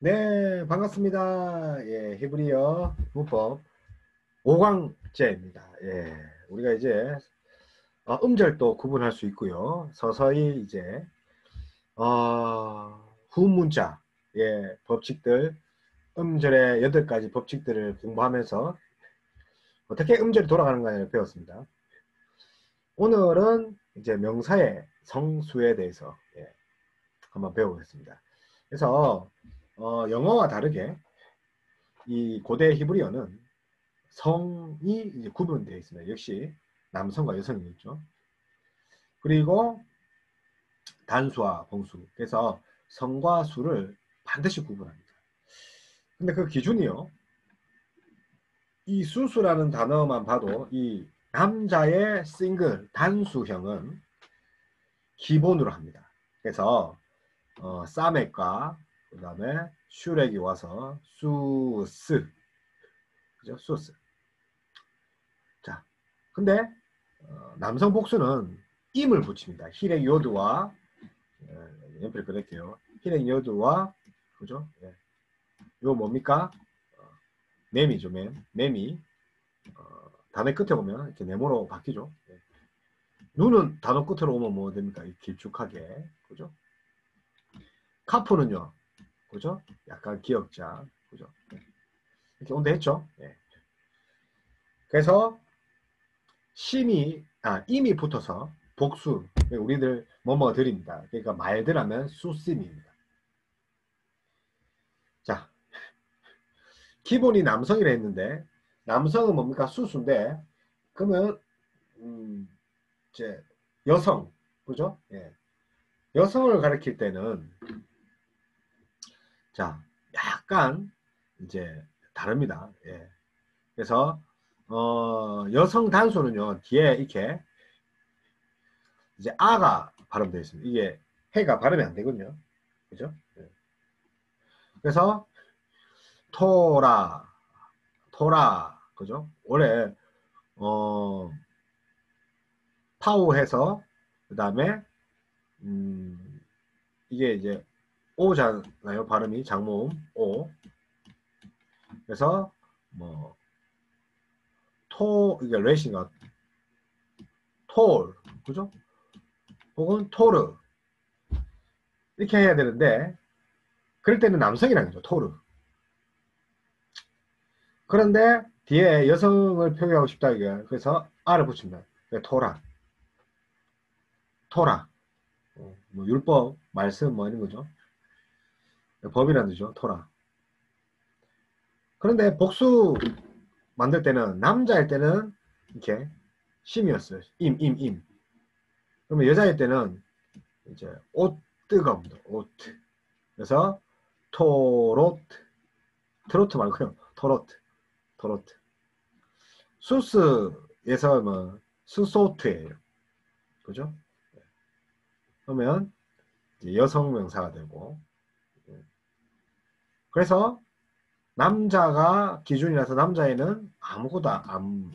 네, 반갑습니다. 예, 히브리어 문법 5강째입니다. 예, 우리가 이제 음절도 구분할 수 있고요. 서서히 이제 후문자, 예, 법칙들, 음절의 8가지 법칙들을 공부하면서 어떻게 음절이 돌아가는가를 배웠습니다. 오늘은 이제 명사의 성수에 대해서 한번 배워보겠습니다. 그래서 영어와 다르게 이 고대 히브리어는 성이 이제 구분되어 있습니다. 역시 남성과 여성이 있죠. 그리고 단수와 봉수. 그래서 성과 수를 반드시 구분합니다. 근데 그 기준이요. 이 수수라는 단어만 봐도 이 남자의 싱글 단수형은 기본으로 합니다. 그래서 사맥과 그 다음에 슈렉이 와서 수스, 그죠? 수스. 자, 근데 남성 복수는 임을 붙입니다. 힐의 요드와 연필 그릴게요. 힐의 요드와 그죠? 예. 이거 뭡니까? 매미죠, 매미. 단어 끝에 오면 이렇게 네모로 바뀌죠. 예. 눈은 단어 끝으로 오면 뭐 됩니까? 길쭉하게, 그죠? 카프는요, 그죠? 약간 기역자, 그죠? 이렇게 온다 했죠. 예. 그래서 임이 붙어서 복수, 우리들 뭐뭐 드립니다. 그러니까 말들 하면 수심입니다. 자, 기본이 남성이라 했는데 남성은 뭡니까? 수수인데 그러면 이제 여성, 그죠? 예. 여성을 가리킬 때는 자, 약간 이제 다릅니다. 예. 그래서 여성 단수는요 뒤에 이렇게 이제 아가 발음되어 있습니다. 이게 해가 발음이 안 되거든요. 그죠? 예. 그래서 토라, 토라, 그죠? 원래 어 파우해서 그 다음에 이게 이제 오잖아요. 발음이 장모음 오. 그래서 뭐 이게 레싱가 톨, 그죠? 혹은 토르 이렇게 해야 되는데 그럴 때는 남성이라는 거죠. 토르. 그런데 뒤에 여성을 표기하고 싶다 이게 그래서 아를 붙입니다. 토라, 토라. 뭐 율법, 말씀 뭐 이런 거죠. 법이라는 뜻이죠. 토라. 그런데 복수 만들 때는 남자일 때는 이렇게 심이었어요. 임. 그러면 여자일 때는 이제 오뜨가 옵니다. 오트. 그래서 토로트. 트로트 말고요. 토로트. 수스에서 뭐 수소트예요. 그죠? 그러면 이제 여성 명사가 되고 그래서 남자가 기준이라서 남자애는 아무것도 안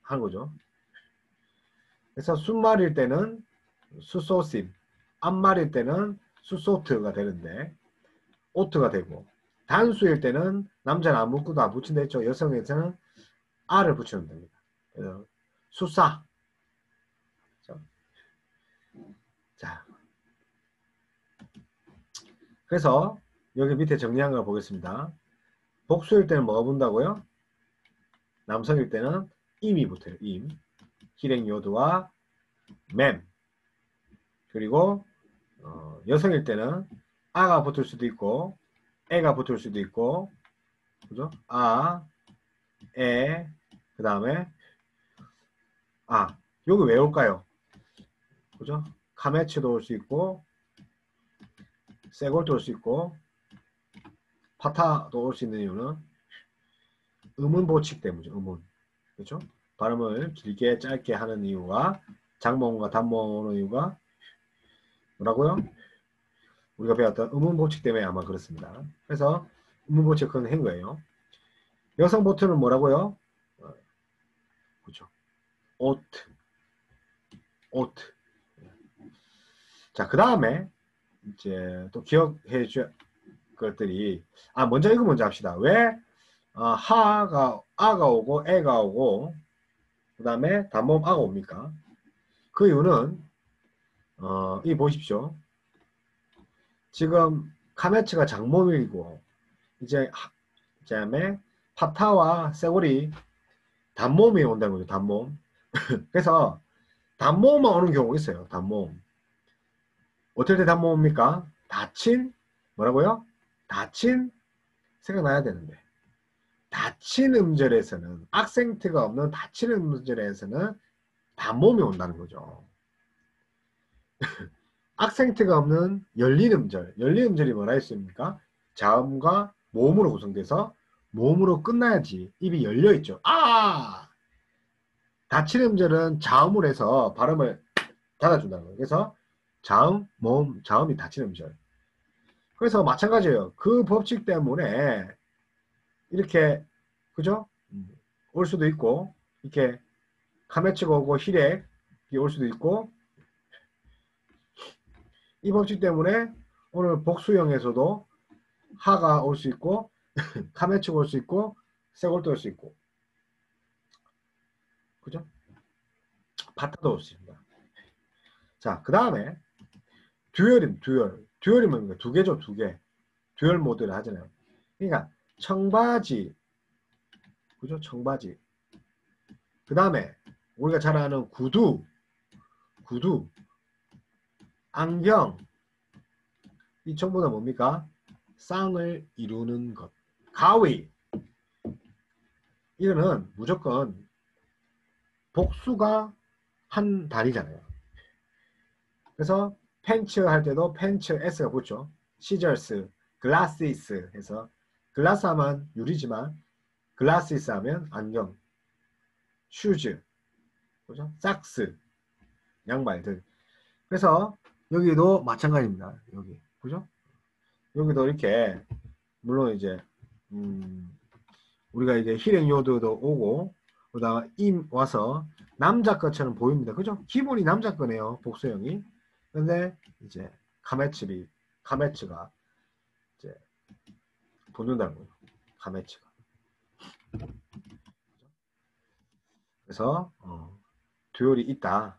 한 거죠. 그래서 순말일 때는 수소심, 암말일 때는 수소트가 되는데 오트가 되고 단수일 때는 남자는 아무것도 안 붙인다 했죠. 여성에서는 아를 붙이면 됩니다. 그래서 수사. 자, 그래서 여기 밑에 정리한 걸 보겠습니다. 복수일 때는 뭐가 붙는다고요? 남성일 때는 임이 붙어요. 임. 실행요드와 맴. 그리고 여성일 때는 아가 붙을 수도 있고 애가 붙을 수도 있고 그죠? 아, 에, 그 다음에 여기 왜 올까요? 그죠? 카메츠도 올 수 있고 세골도 올 수 있고 파타도 올 수 있는 이유는 음운 보칙 때문이죠. 음운. 그렇죠? 발음을 길게 짧게 하는 이유가 장모음과 단모음 오는 이유가 뭐라고요? 우리가 배웠던 음운 보칙 때문에 아마 그렇습니다. 그래서 음운 보칙은 한 거예요. 여성 보트는 뭐라고요? 그렇죠. 오트. 자, 그 다음에 이제 또 기억해 것들이 먼저 이거 먼저 합시다. 왜 아가 오고 애가 오고 그 다음에 단모음 아가 옵니까? 그 이유는 이 보십시오. 지금 카메츠가 장모음이고 이제 그다음에 파타와 세골이 단모음이 온다는 거죠. 단모음. 그래서 단모음만 오는 경우가 있어요. 단모음. 어떨 때 단모음입니까? 닫힌 뭐라고요? 닫힌 생각나야 되는데 닫힌 음절에서는 악센트가 없는 닫힌 음절에서는 단모음이 온다는 거죠. 악센트가 없는 열린 음절. 열린 음절이 뭐라 했습니까? 자음과 모음으로 구성돼서 모음으로 끝나야지 입이 열려 있죠. 닫힌 음절은 자음을 해서 발음을 닫아준다는 거예요. 그래서 자음, 모음, 자음이 닫힌 음절. 그래서 마찬가지예요. 그 법칙 때문에 이렇게 그죠? 올 수도 있고 이렇게 카메츠가 오고 히렉이 올 수도 있고 이 법칙 때문에 오늘 복수형에서도 하가 올 수 있고 카메츠가 올 수 있고 세골도 올 수 있고 그죠? 바타도 올 수 있습니다. 자, 그 다음에 듀얼이 뭡니까? 두 개죠, 두 개. 듀얼 모드를 하잖아요. 그러니까 청바지 그죠? 청바지. 그 다음에 우리가 잘 아는 구두, 안경. 이 전부 다 뭡니까? 쌍을 이루는 것. 가위. 이거는 무조건 복수가 한 단위잖아요. 그래서 펜츠 할 때도 펜츠 S가 붙죠. 시저스, 글라시스 해서 글라스 하면 유리지만 글라시스 하면 안경, 슈즈, 그죠? 삭스, 양말들. 그래서 여기도 마찬가지입니다. 여기, 그죠? 여기도 이렇게 물론 이제 우리가 이제 힐앤요드도 오고 그다음 임 와서 남자 것처럼 보입니다. 그죠? 기본이 남자 거네요. 복수형이. 근데 이제 카메츠가 이제 붙는다는 거예요. 카메츠가. 그래서 듀얼이 있다.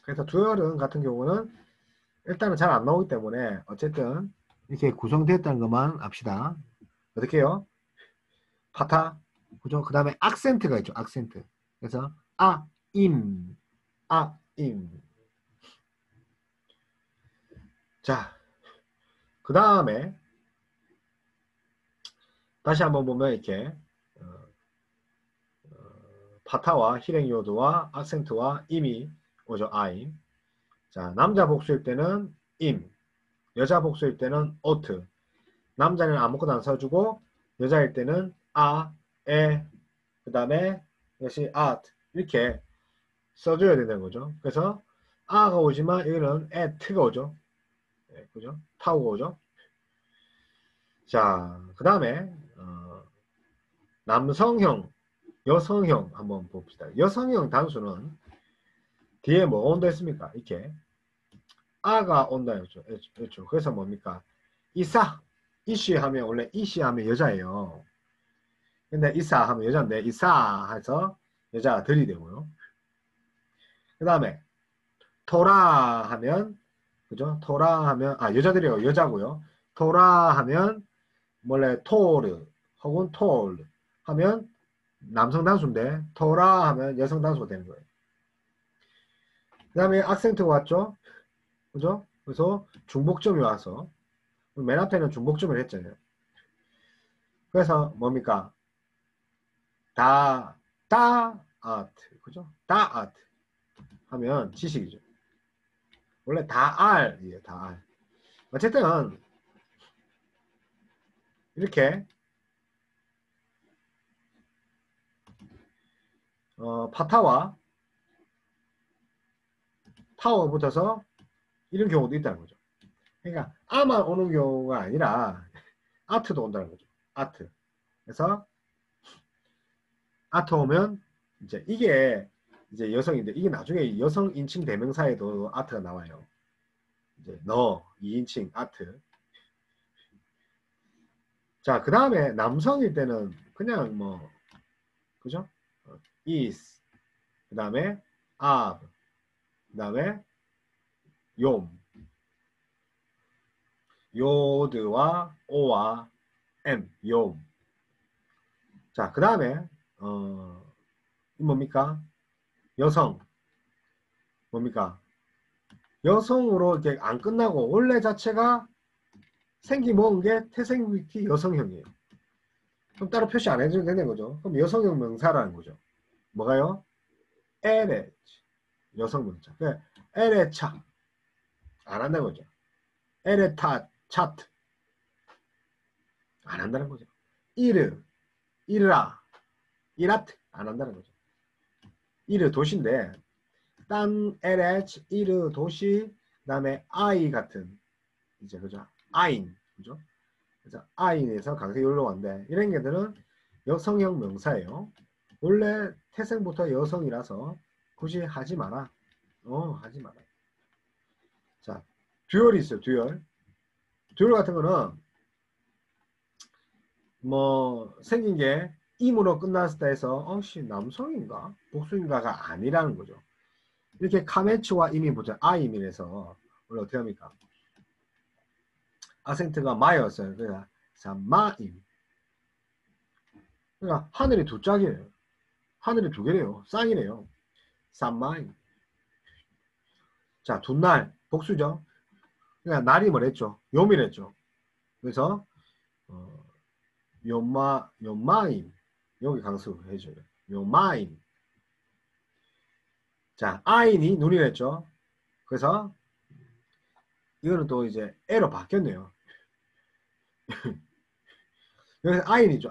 그래서 듀얼은 같은 경우는 일단은 잘 안 나오기 때문에 어쨌든 이렇게 구성됐다는 것만 압시다. 어떻게 해요? 파타, 그죠? 그 다음에 악센트가 있죠. 악센트. 그래서 임. 자, 그 다음에 다시 한번 보면 이렇게 파타와 히랭요드와 악센트와 임이 오죠. 아임. 자, 남자 복수일 때는 임, 여자 복수일 때는 오트. 남자는 아무것도 안 써주고 여자일 때는 그 다음에 이것이 이렇게 써줘야 된다는 거죠. 그래서 가 오지만 여기는 트가 오죠. 네, 그죠? 타오가 오죠. 자, 그 다음에 남성형, 여성형 한번 봅시다. 여성형 단수는 뒤에 뭐가 온다 했습니까? 이렇게 가 온다 했죠. 그렇죠. 그래서 뭡니까? 이씨 하면 원래 이씨 하면 여자예요. 근데 이사 하면 여자인데 이사 해서 여자들이 되고요. 그 다음에 토라 하면 그죠? 토라 하면 여자들이요. 여자고요. 토라 하면 원래 토르 혹은 톨 하면 남성 단수인데 토라 하면 여성 단수가 되는 거예요. 그 다음에 악센트가 왔죠. 그죠? 그래서 중복점이 와서 맨 앞에는 중복점을 했잖아요. 그래서 뭡니까? 아트 그죠? 아트 하면 지식이죠. 원래 다알이에요. 다알. 어쨌든 이렇게 파타와 타워가 붙어서 이런 경우도 있다는 거죠. 그러니까 아만 오는 경우가 아니라 아트도 온다는 거죠. 아트. 그래서 아트 오면 이제 이게 이제 여성인데 이게 나중에 여성 인칭 대명사에도 아트가 나와요. 이제 너 2인칭 아트. 자, 그 다음에 남성일 때는 그냥 뭐, 그죠? is, 그 다음에 of, 그 다음에 욤, 요드와 오와 m, 욤. 자, 그 다음에 뭡니까? 여성, 뭡니까? 여성으로 이렇게 안 끝나고 원래 자체가 생기모은 게 태생위티 여성형이에요. 그럼 따로 표시 안 해줘도 되는 거죠. 그럼 여성형 명사라는 거죠. 뭐가요? LH 여성 문자. 그 LH차 안 한다는 거죠. LH타 차트 안 한다는 거죠. 이르 이르라 이라트 안 한다는 거죠. 이르 도시인데 딴 LH 이르 도시 그다음에 I 같은 이제 그죠? 아인 그죠? 그래서 아인에서 강세 연로한데 이런 게들은 여성형 명사예요. 원래 태생부터 여성이라서 굳이 하지 마라. 하지 마라. 자, 듀얼이 있어요. 듀얼. 듀얼 같은 거는 뭐 생긴 게 임으로 끝났을 때 해서 남성인가 복수인가가 아니라는 거죠. 이렇게 카메츠와 임이 보자. 아임이라서 원래 어떻게 합니까? 아센트가 마였어요. 그러니까 마임. 그러니까 하늘이 두 짝이에요. 하늘이 두 개래요. 쌍이래요. 산마임. 자, 둔날 복수죠. 그러니까 날이 뭐랬죠? 요미랬죠. 그래서 요마임 여기 강수 해줘요. 요마임. 자, 아인이 눈이랬죠. 그래서 이거는 또 이제 애로 바뀌었네요. 여기서 아인이죠.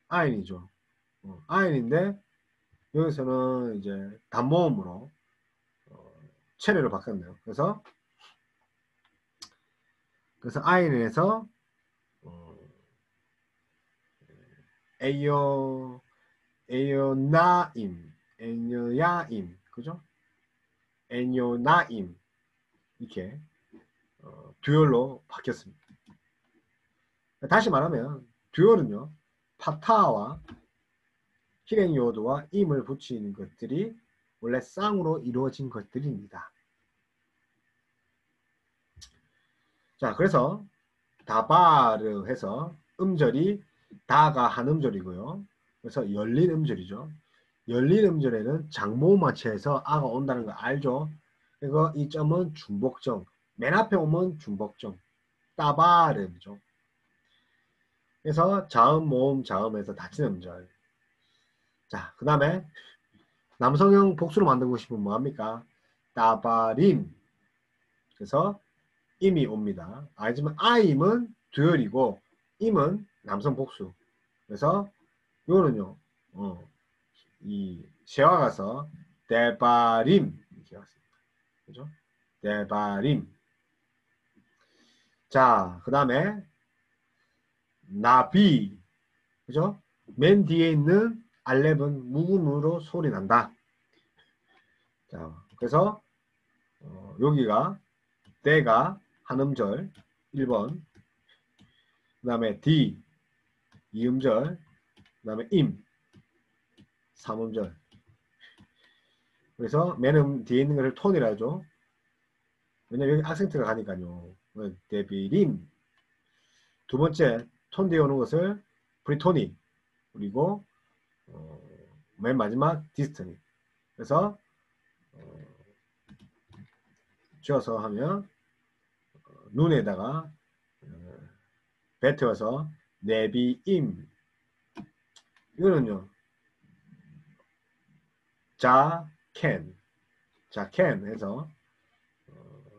아인이죠. 아인인데 여기서는 이제 단모음으로 체례로 바뀌었네요. 그래서 아인에서 에요 에요나임 에요야임 그죠? 에요나임 이렇게 듀얼로 바뀌었습니다. 다시 말하면 듀얼은요 파타와 히렌요드와 임을 붙이는 것들이 원래 쌍으로 이루어진 것들입니다. 자, 그래서 다바르 해서 음절이 다가 한 음절이고요. 그래서 열린 음절이죠. 열린 음절에는 장모음마체에서 아가 온다는 거 알죠? 그리고 이 점은 중복점. 맨 앞에 오면 중복점. 따바르죠. 그래서 자음, 모음, 자음에서 닫힌 음절. 자, 그 다음에 남성형 복수로 만들고 싶으면 뭐합니까? 따바림. 그래서 임이 옵니다. 알지만 아임은 듀얼이고 임은 남성 복수. 그래서 이거는요. 이 쉐와 가서 데바림 이렇게 왔습니다. 그죠? 데바림. 자, 그 다음에 나비. 그죠? 맨 뒤에 있는 알렙은 묵음으로 소리 난다. 자, 그래서 여기가 때가 한 음절 1번 그 다음에 D 2음절 그 다음에 임 3음절 그래서 맨 뒤에 있는 것을 톤이라 하죠. 왜냐면 여기 악센트가 가니까요. 데비림 두 번째 톤 뒤에 오는 것을 브리토니 그리고 맨 마지막 디스토니 그래서 쥐어서 하면 눈에다가 뱉어서 내비임 이거는요 자캔 해서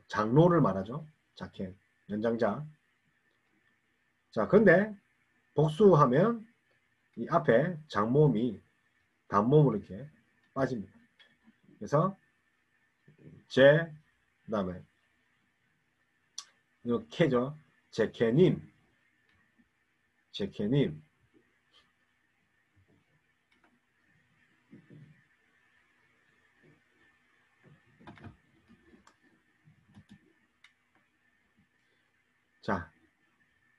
장로를 말하죠. 자캔 연장자. 자 근데 복수하면 이 앞에 장모음이 단모음으로 이렇게 빠집니다. 그래서 제 그다음에 이거 캐죠. 제캐님 자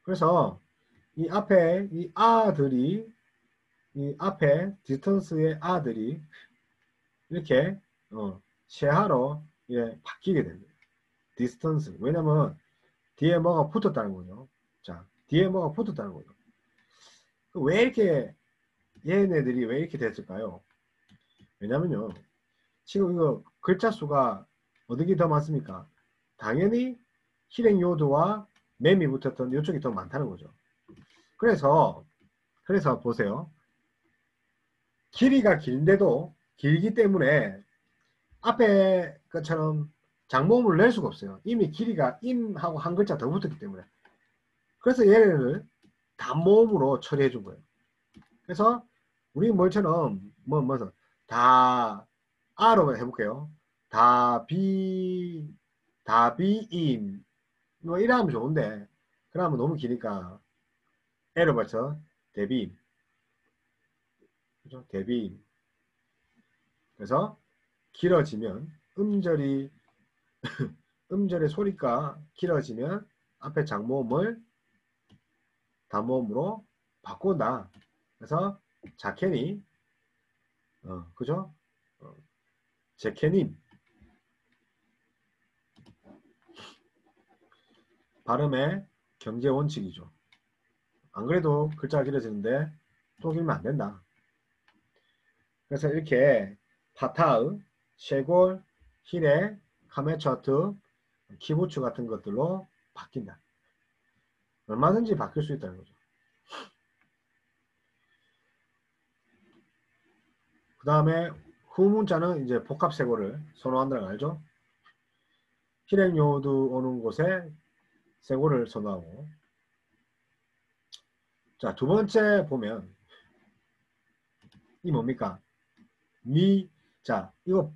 그래서 이 앞에 이 아들이 이 앞에 디스턴스의 아들이 이렇게 쉐하로 예, 바뀌게 됩니다. 디스턴스. 왜냐면 뒤에 뭐가 붙었다는 거죠. 자, 뒤에 뭐가 붙었다는 거죠. 왜 이렇게 얘네들이 왜 이렇게 됐을까요? 왜냐면요. 지금 이거 글자 수가 어느 게 더 많습니까? 당연히 실행 요도와 맴이 붙었던 이쪽이 더 많다는 거죠. 그래서 보세요. 길이가 긴데도 길기 때문에 앞에 것처럼 장모음을 낼 수가 없어요. 이미 길이가 임하고 한 글자 더 붙었기 때문에. 그래서 얘를 단모음으로 처리해 준 거예요. 그래서 우리 뭘처럼 다 아로 해볼게요. 다비임 뭐 이러면 좋은데 그러면 너무 기니까 애를 벌쳐 대비임. 그죠? 대비임. 그래서 길어지면 음절의 소리가 길어지면 앞에 장모음을 단모음으로 바꾼다. 그래서 자케니 그죠? 제케님 발음의 경제 원칙이죠. 안 그래도 글자가 길어지는데 또 길면 안 된다. 그래서 이렇게 파타의, 쉐골, 히레, 카메차트, 키부츠 같은 것들로 바뀐다. 얼마든지 바뀔 수 있다는 거죠. 그 다음에 후문자는 이제 복합세고를 선호한다는 거 알죠? 실행요도 오는 곳에 세고를 선호하고. 자, 두 번째 보면 이 뭡니까? 자, 이거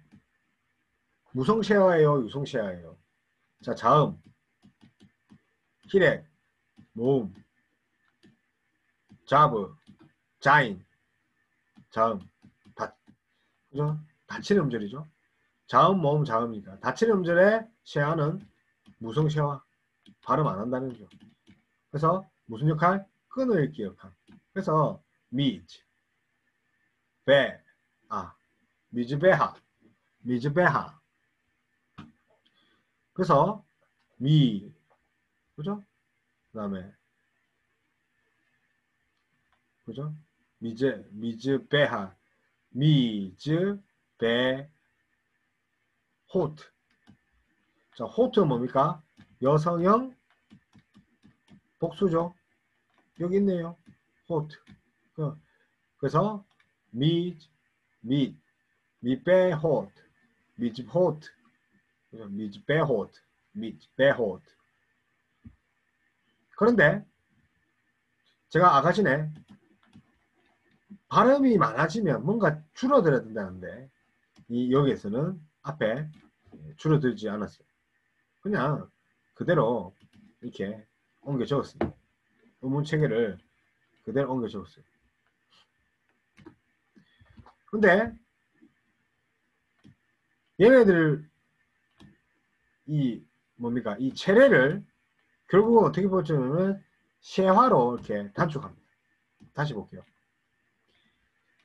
무성시야예요, 유성시야예요? 자, 자음, 히렉, 모음, 자브, 자인, 자음, 그죠? 닫히는 음절이죠. 자음, 모음, 자음이니까. 닫히는 음절의 시야는 무성시야. 발음 안 한다는 거죠. 그래서 무슨 역할? 끈을 읽기 역할. 그래서 미즈, 베, 미즈베하, 미즈베하. 그래서 그죠? 그 다음에 그죠? 미즈베하, 미즈베, 호트. 자, 호트는 뭡니까? 여성형 복수죠. 여기 있네요. 호트. 그래서 미베 호트, 미즈 호트, 미즈베 호트, 미즈베 호트. 그런데 제가 아까 전에 발음이 많아지면 뭔가 줄어들어야 된다는데 여기에서는 앞에 줄어들지 않았어요. 그냥 그대로 이렇게 옮겨 적었습니다. 의문 체계를 그대로 옮겨 적었어요. 근데 얘네들 이 체례를 결국은 어떻게 보자면 쉐화로 이렇게 단축합니다. 다시 볼게요.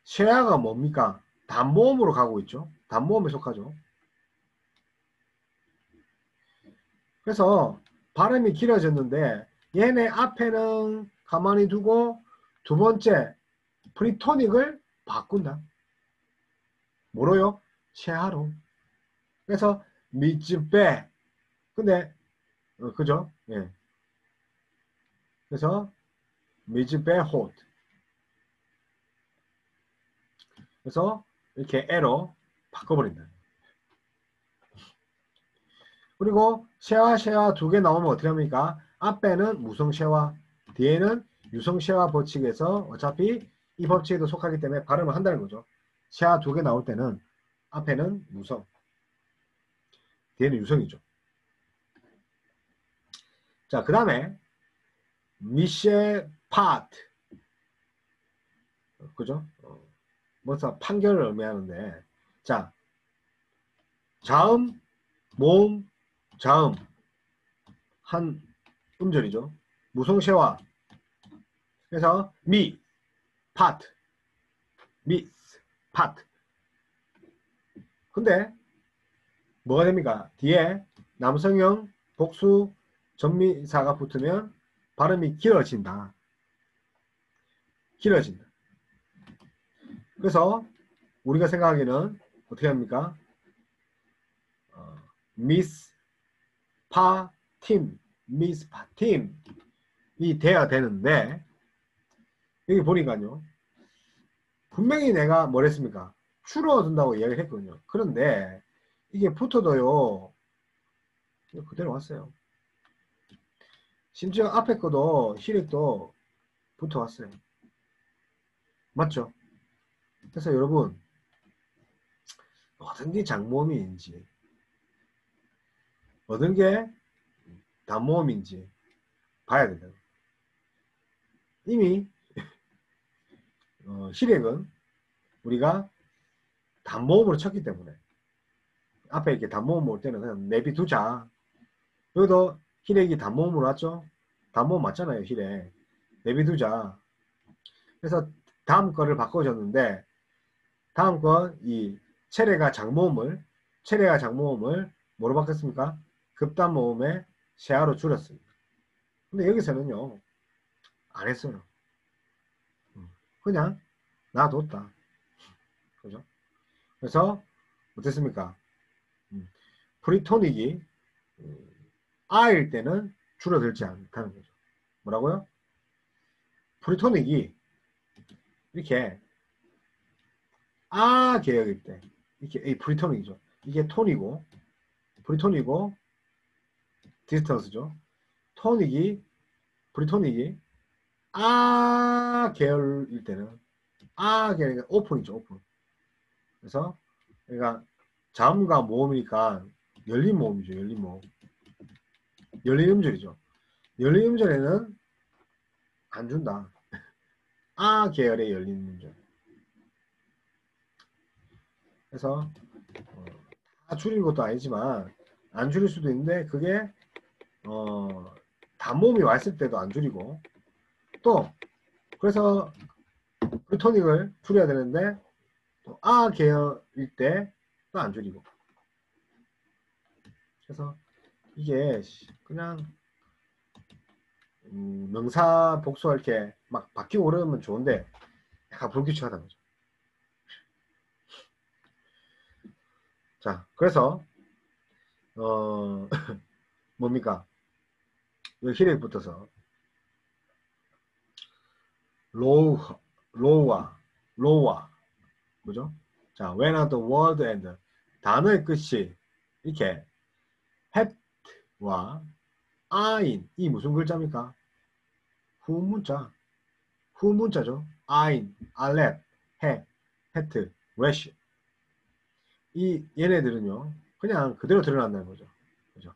쉐화가 뭡니까? 단모음으로 가고 있죠. 단모음에 속하죠. 그래서 발음이 길어졌는데 얘네 앞에는 가만히 두고 두 번째 프리토닉을 바꾼다. 뭐로요? 쉐하로. 그래서 미즈베. 근데 그죠? 예. 그래서 미즈베 호트. 그래서 이렇게 에로 바꿔버린다. 그리고 쉐와 두 개 나오면 어떻게 합니까? 앞에는 무성쉐와 뒤에는 유성쉐와 법칙에서 어차피 이 법칙에도 속하기 때문에 발음을 한다는 거죠. 쉐와 두 개 나올 때는 앞에는 무성, 뒤에는 유성이죠. 자, 그 다음에 미쉐 파트. 그죠? 뭐서 판결을 의미하는데, 자, 자음, 모음, 자음 한 음절이죠. 무송쉐와. 그래서 미, 파트, 미스, 파트. 근데 뭐가 됩니까? 뒤에 남성형 복수 전미사가 붙으면 발음이 길어진다. 길어진다. 그래서 우리가 생각하기는 어떻게 합니까? 미스 파팀, 미스 파팀 이 돼야 되는데 여기 보니까요. 분명히 내가 뭘 했습니까? 줄어든다고 이야기를 했거든요. 그런데 이게 붙어도요. 그대로 왔어요. 심지어 앞에 거도 히읗도 붙어왔어요. 맞죠? 그래서 여러분 어떤 게 장모음인지 어떤 게 단모음인지 봐야 된다. 이미 히읗은 우리가 단모음으로 쳤기 때문에 앞에 이렇게 단모음 올 때는 그냥 내비두자. 여기도 히읗이 단모음으로 왔죠? 단모음 맞잖아요, 히읗. 내비두자. 그래서 다음 거를 바꿔줬는데 다음 거 이 체레가 장모음을 뭐로 바꿨습니까? 급단모음에 쉐아로 줄였습니다. 근데 여기서는요 안 했어요. 그냥 놔뒀다. 그죠? 그래서 어땠습니까? 프리토닉이 아일 때는 줄어들지 않다는 거죠. 뭐라고요? 프리토닉이 이렇게 아 개역일 때 이렇게 이 프리토닉이죠. 이게 톤이고 프리토닉이고 디스턴스죠. 프리토닉이 아 계열일 때는 아 계열이 오픈이죠. 오픈. 그래서 그러니까 자음과 모음이니까 열린 모음이죠. 열린 모음. 열린 음절이죠. 열린 음절에는 안 준다. 아 계열의 열린 음절. 그래서 다 줄인 것도 아니지만 안 줄일 수도 있는데 그게 단모음이 왔을 때도 안 줄이고 또 그래서 프리토닉을 줄여야 되는데 또 아 계열일 때 또 안 줄이고 그래서 이게 그냥 명사 복수가 이렇게 막 바뀌고 그러면 좋은데 약간 불규칙하다는 거죠. 자 그래서 뭡니까 여기 히읗 붙어서 로우와 그죠? 자 when are the word and 단어의 끝이 이렇게 hat와 아인 이 무슨 글자입니까? 후문자죠. 아인, 알렛, 해, 헤트, 래쉬 이 얘네들은요 그냥 그대로 드러난다는 거죠. 그죠?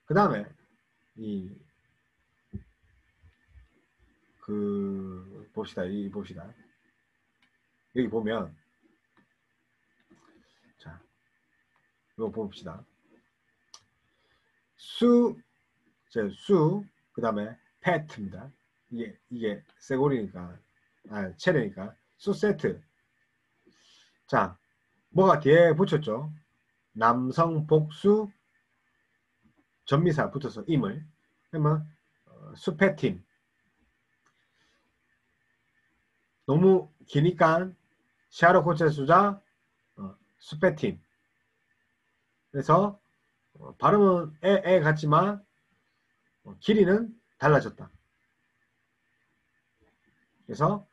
그 다음에 봅시다. 여기 보면 자 이거 봅시다. 수 그 다음에 패트입니다. 이게 쇠고리니까 체레니까 수세트. 자 뭐가 뒤에 붙였죠? 남성 복수 전미사 붙어서 임을 그러면 수패팀 너무 기니까 샤로 고체 수자 수패팀 그래서 발음은 에 같지만 길이는 달라졌다. 그래서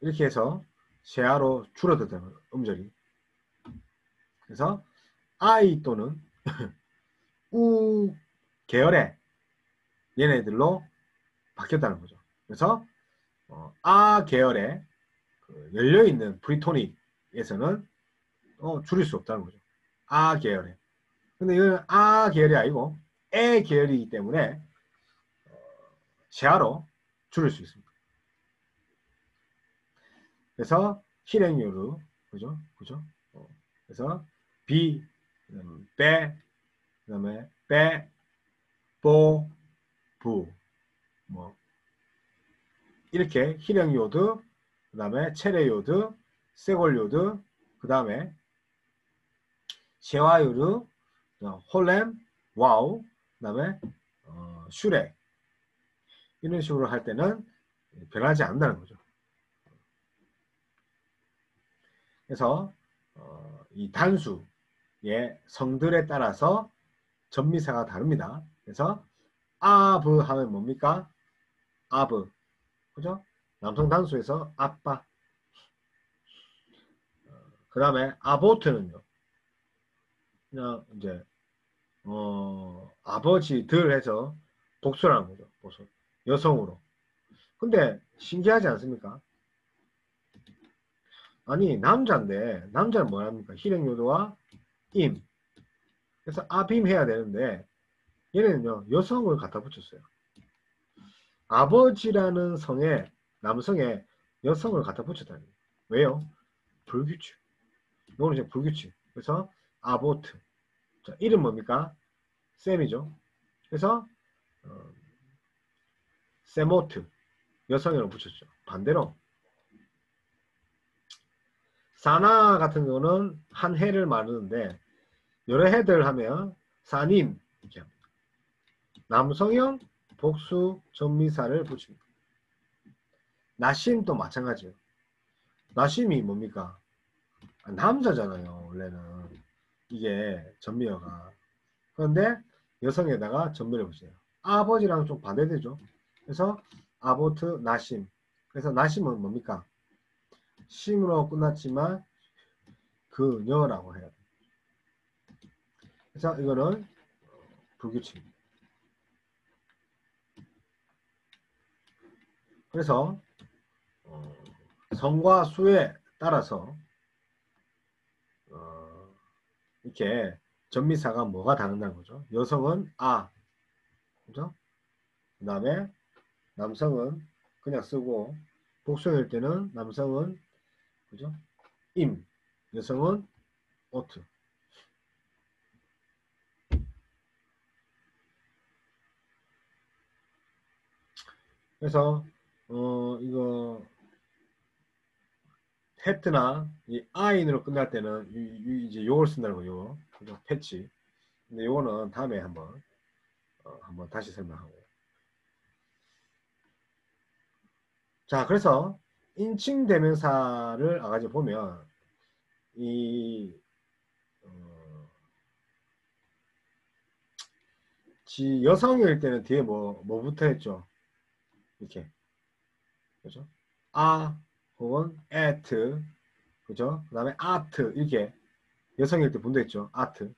이렇게 해서 쉐아로 줄어들다는 음절이. 그래서 I 또는 우 계열의 얘네들로 바뀌었다는 거죠. 그래서 아 계열의 열려있는 프리토닉에서는 줄일 수 없다는 거죠. 아 계열에. 근데 이거는 아 계열이 아니고 에 계열이기 때문에 쉐아로 줄일 수 있습니다. 그래서 실행률로 그죠? 그래서 비, 빼, 그다음에 빼, 보, 부, 뭐 이렇게 희령요드, 그 다음에 체레요드, 세골요드, 그 다음에 셰와요드, 홀렘, 와우, 그 다음에 슈렉 이런 식으로 할 때는 변하지 않는다는 거죠. 그래서 이 단수의 성들에 따라서 전미사가 다릅니다. 그래서 아브 하면 뭡니까? 아브, 그죠? 남성 단수에서 아빠. 그 다음에 아보트는요. 그냥 이제 아버지들 해서 복수라는 거죠. 복수. 여성으로. 근데 신기하지 않습니까? 아니 남자인데 남자는 뭐합니까? 희령요도와 임. 그래서 아빔 해야 되는데 얘는요 여성을 갖다 붙였어요. 아버지라는 성에 남성에 여성을 갖다 붙였다는 거예요. 왜요? 불규칙. 이거는 이제 불규칙. 그래서 아보트. 자, 이름 뭡니까? 셈이죠. 그래서 세모트 여성이라고 붙였죠. 반대로 사나 같은 경우는 한 해를 말하는데 여러 해들 하면 사님 이렇게 합니다. 남성형 복수 전미사를 붙입니다. 나심도 마찬가지예요. 나심이 뭡니까? 남자잖아요. 원래는 이게 전미어가. 그런데 여성에다가 전미를 붙여요. 아버지랑 좀 반대되죠. 그래서 아보트 나심. 그래서 나심은 뭡니까? 심으로 끝났지만 그녀라고 해야 돼요. 그래서 이거는 불규칙입니다. 그래서 성과 수에 따라서 이렇게 전미사가 뭐가 다른다는 거죠. 여성은 아, 그죠? 그 다음에 남성은 그냥 쓰고 복수일 때는 남성은 그죠? 임, 여성은 오트. 그래서 이거 패트나 이 아인으로 끝날 때는 이제 요걸 쓴다는 거요. 그죠? 패치. 근데 요거는 다음에 한번 다시 설명하고. 자, 그래서 인칭 대명사를 아까 보면 이 여성일 때는 뒤에 뭐 붙어 있죠? 이렇게. 그죠? 아 혹은 at 그죠? 그 다음에 art 이렇게 여성일 때 붙어 있죠. art.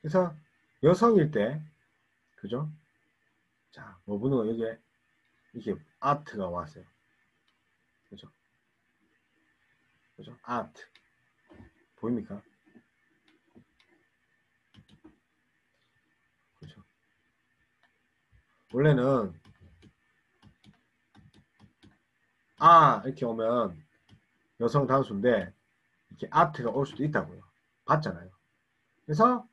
그래서 여성일 때 그죠? 자, 뭐 붙는 거 여기에 이렇게 art가 왔어요. 그죠? 그죠? art 보입니까? 그죠? 원래는 이렇게 오면 여성 단수인데 이렇게 art가 올 수도 있다고요. 봤잖아요. 그래서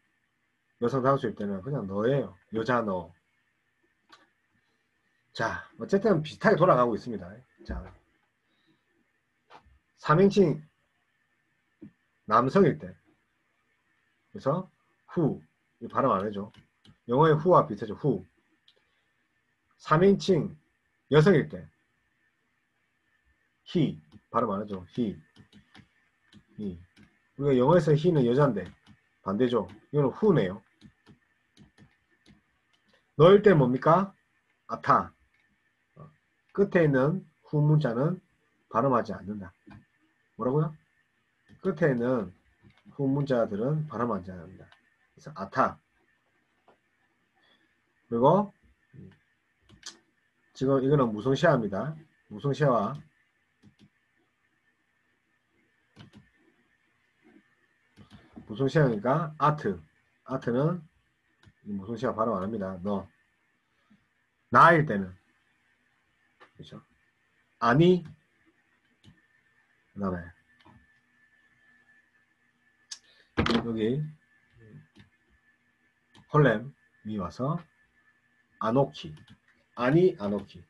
여성 단수일 때는 그냥 너예요. 여자 너. 자, 어쨌든 비슷하게 돌아가고 있습니다. 자, 3인칭 남성일 때. 그래서 who 이 발음 안 해줘. 영어의 who와 비슷하죠. who. 3인칭 여성일 때 he 발음 안 하죠. he. 우리가 영어에서 he는 여자인데 반대죠. 이거는 who네요. 너일 때 뭡니까? 아타. 끝에 있는 who 문자는 발음하지 않는다. 뭐라고요? 끝에 있는 who 문자들은 발음하지 않는다. 그래서 아타. 그리고 지금 이거는 무성시화입니다. 무성시화. 무성시화니까 아트. 아트는 무성시화 발음 안 합니다. 너. 나일 때는. 그렇죠? 아니. 그 다음에 여기 헐렘이 와서 아노키, 아니 아노키.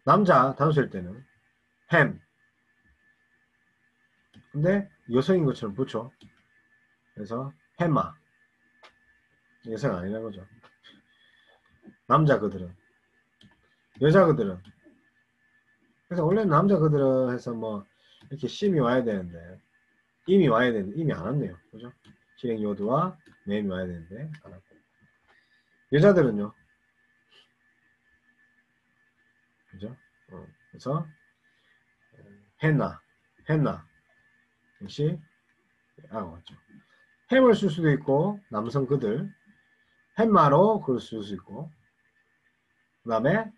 남자 단수 일 때는 햄. 근데 여성인 것처럼 붙여. 그래서 햄마. 여성 아니라는 거죠. 남자 그들은, 여자 그들은. 그래서 원래 남자 그들은 해서 뭐 이렇게 심이 와야 되는데, 임이 와야 되는데 임이 안 왔네요. 그죠? 실행 요드와 매임이 와야 되는데 안 왔고. 여자들은요. 그죠? 그래서 했나 역시 왔죠. 햄을 쓸 수도 있고 남성 그들 햄마로 그걸 쓸 수 있고 그 다음에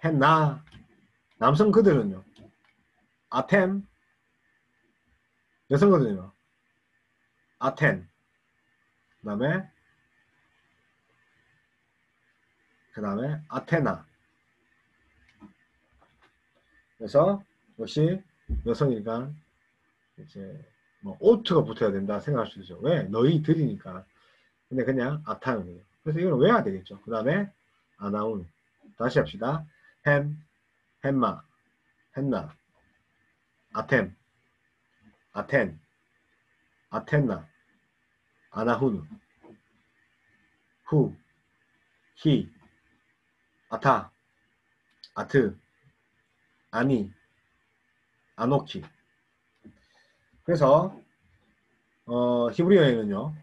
했나 남성 그들은요. 아템 여성 그들은요. 아텐 그 다음에 아테나. 그래서 역시 여성이니까 이제 뭐 오트가 붙어야 된다 생각할 수 있죠. 왜? 너희들이니까. 근데 그냥 아타는 거예요. 그래서 이거는 외워야 되겠죠. 그 다음에 아나운. 다시 합시다. 햄마, 헨나, 아템, 아텐, 아텐나, 아나훈, 후, 히, 아타, 아트, 아니, 아노키. 그래서 히브리어에는요.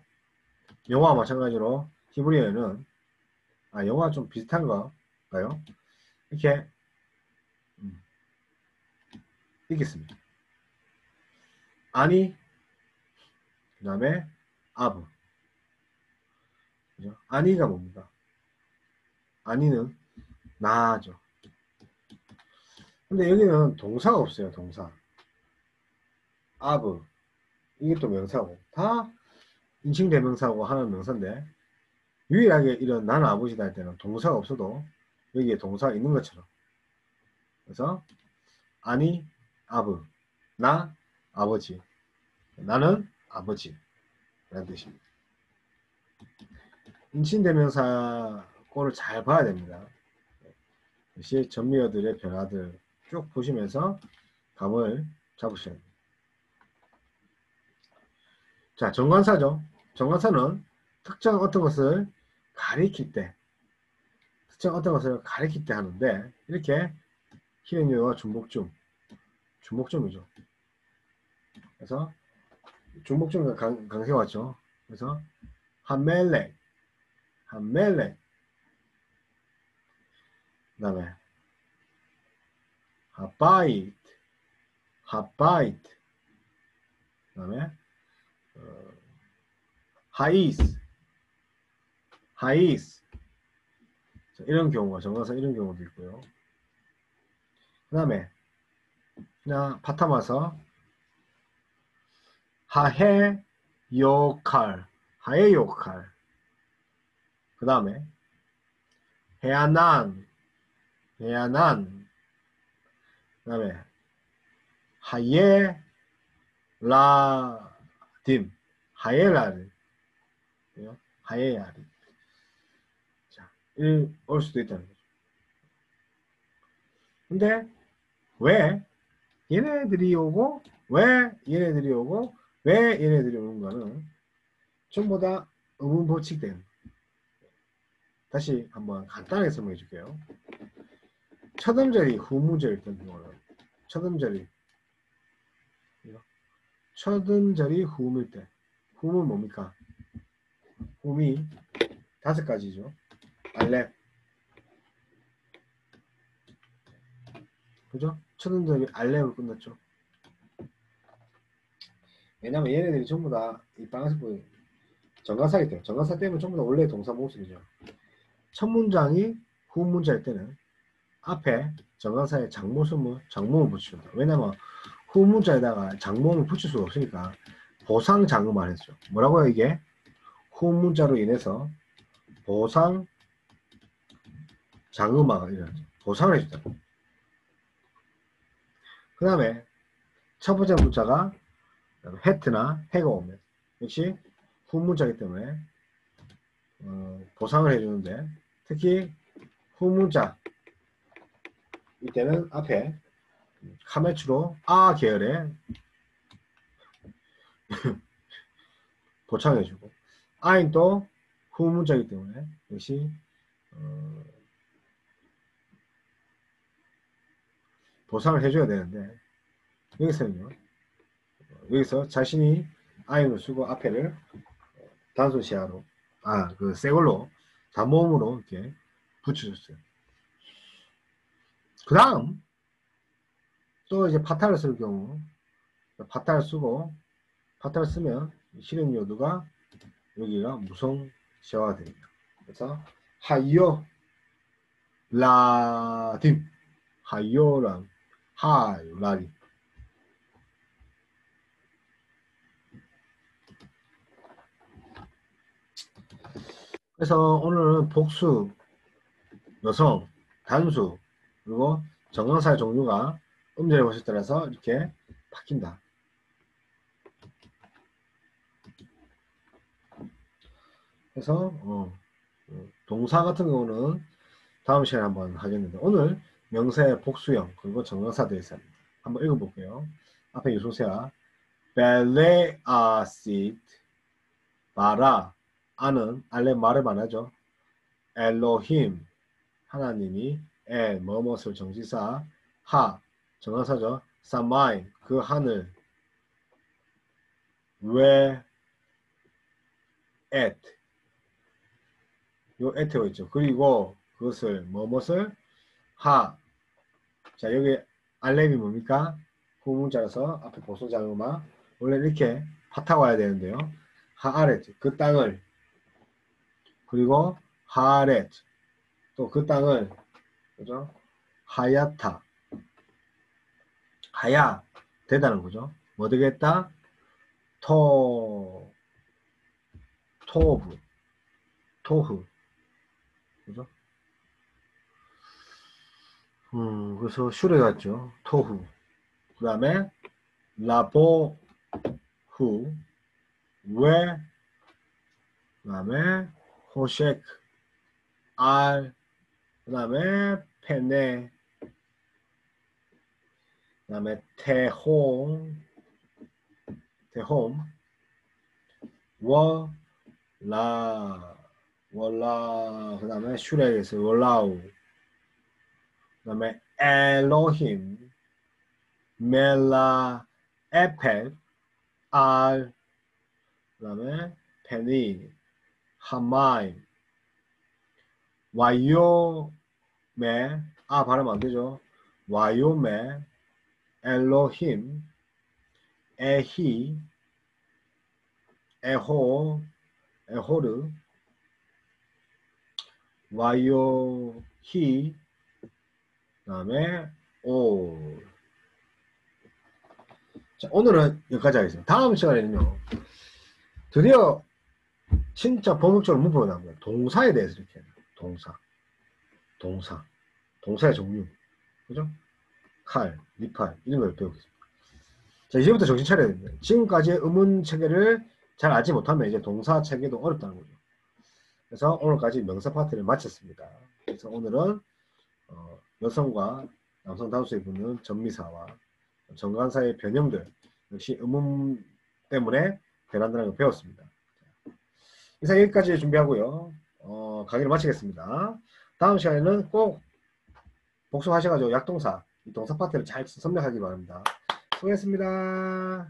영어와 마찬가지로 히브리어에는 영어와 좀 비슷한 거가요. 이렇게 읽겠습니다. 아니, 그 다음에 아브. 그죠? 아니가 뭡니까? 아니는 나죠. 근데 여기는 동사가 없어요. 동사. 아브. 이게 또 명사고. 다 인칭대명사고 하는 명사인데 유일하게 이런 나는 아버지다 할 때는 동사가 없어도 여기에 동사가 있는 것처럼. 그래서 아니 아브. 나 아버지. 나는 아버지. 라는 뜻입니다. 인칭대명사 꼴을 잘 봐야 됩니다. 역시 전미어들의 변화들 쭉 보시면서 감을 잡으셔야 됩니다. 자, 정관사죠. 정관사는 특정 어떤 것을 가리킬 때 하는데 이렇게 희응유와 중복점이죠. 그래서 중복점과 강세 왔죠. 그래서 하멜렉 그 다음에 하바이트 그 다음에 하이스 자, 이런 경우가 정관사 이런 경우도 있고요. 그 다음에 그냥 바탕 와서 하해 요칼 그 다음에 해안난 그 다음에 하예라dim 하예야림 자, 올 수도 있다는 거죠. 근데 왜 얘네들이 오고 왜 얘네들이 오는가는 전부 다 의문보칙된. 다시 한번 간단하게 설명해 줄게요. 첫 음절이 후무절일 때는 첫 음절이 후음일 때 후음은 뭡니까? 후음이 5가지죠. 알렙 그죠? 첫 음절이 알렙으로 끝났죠. 왜냐면 얘네들이 전부 다 이 빨간색 부분 정관사이기 때문에 정관사 때문에 전부 다 원래 동사 모습이죠. 첫 문장이 후문자일 때는 앞에 정관사에 장모음을 붙입니다. 왜냐면 후문자에다가 장모음을 붙일 수가 없으니까 보상장음을 했죠. 뭐라고요 이게? 후문자로 인해서 보상장음화가 일어나죠. 보상을 해준다. 그 다음에 첫 번째 문자가 해트나 해가 오면 역시 후문자이기 때문에 보상을 해주는데, 특히 후문자 이때는 앞에 카메추로 아 계열에 보창해주고, 아인 또 후문자이기 때문에 역시 보상을 해줘야 되는데, 여기서는요, 여기서 자신이 아인을 쓰고 앞에를 단순 시야로 그 새걸로 단모음으로 이렇게 붙여줬어요. 그 다음 또 이제 파타를 쓸 경우, 파타를 쓰고 파타를 쓰면 실행 요두가 여기가 무성 시화가 됩니다. 그래서 하이요 라딤, 하이요랑 하요 라딤. 그래서 오늘은 복수, 여성, 단수, 그리고 정강사의 종류가 음절의 것에 따라서 이렇게 바뀐다. 그래서 동사 같은 경우는 다음 시간에 한번 하겠는데, 오늘 명사의 복수형 그리고 정강사 되어 있습니다. 한번 읽어볼게요. 앞에 유소세와 벨레아시트 바라, 아는 알레 말을 말하죠. 엘로힘, 하나님이, 뭐뭇을 정지사, 하 정강사죠. 사마인, 그 하늘, 왜 엣, 요 에트가 있죠. 그리고 그것을 뭐뭇을 하. 자, 여기 알렘이 뭡니까? 후문자라서 앞에 보수장음마 원래 이렇게 파타가 와야 되는데요. 하아렛, 그 땅을. 그리고 하아렛, 또 그 땅을, 그죠? 하야타, 하야, 되다는 거죠. 뭐 되겠다? 토, 토브, 토흐, 그죠? 그래서 슈레 같죠. 토후. 그 다음에 라보후, 왜, 그 다음에 호셰크, 알, 그 다음에 페네, 그 다음에 태홍, 워, 라, 월라, 그 다음에 슈렉에서 월라우, 그 다음에 엘로힘, 멜라, 에펠, 알, 그 다음에 페니, 하마임, 와요메, 발음 안 되죠. 와요메, 엘로힘, 에히, 에호, 에호르, 와요히, 그 다음에 오. 자, 오늘은 여기까지 하겠습니다. 다음 시간에는요, 드디어 진짜 본격적으로 문법이 나옵니다. 동사에 대해서 이렇게 동사의 종류, 그죠? 칼, 니팔 이런 걸 배우겠습니다. 자, 이제부터 정신 차려야 됩니다. 지금까지의 의문 체계를 잘 알지 못하면 이제 동사 체계도 어렵다는 거죠. 그래서 오늘까지 명사 파트를 마쳤습니다. 그래서 오늘은 여성과 남성 단수에 붙는 전미사와 정관사의 변형들, 역시 의문 때문에 변한다는 걸 배웠습니다. 이상 여기까지 준비하고요. 강의를 마치겠습니다. 다음 시간에는 꼭 복습하셔가지고 약동사, 이 동사 파트를 잘 선택하기 바랍니다. 수고했습니다.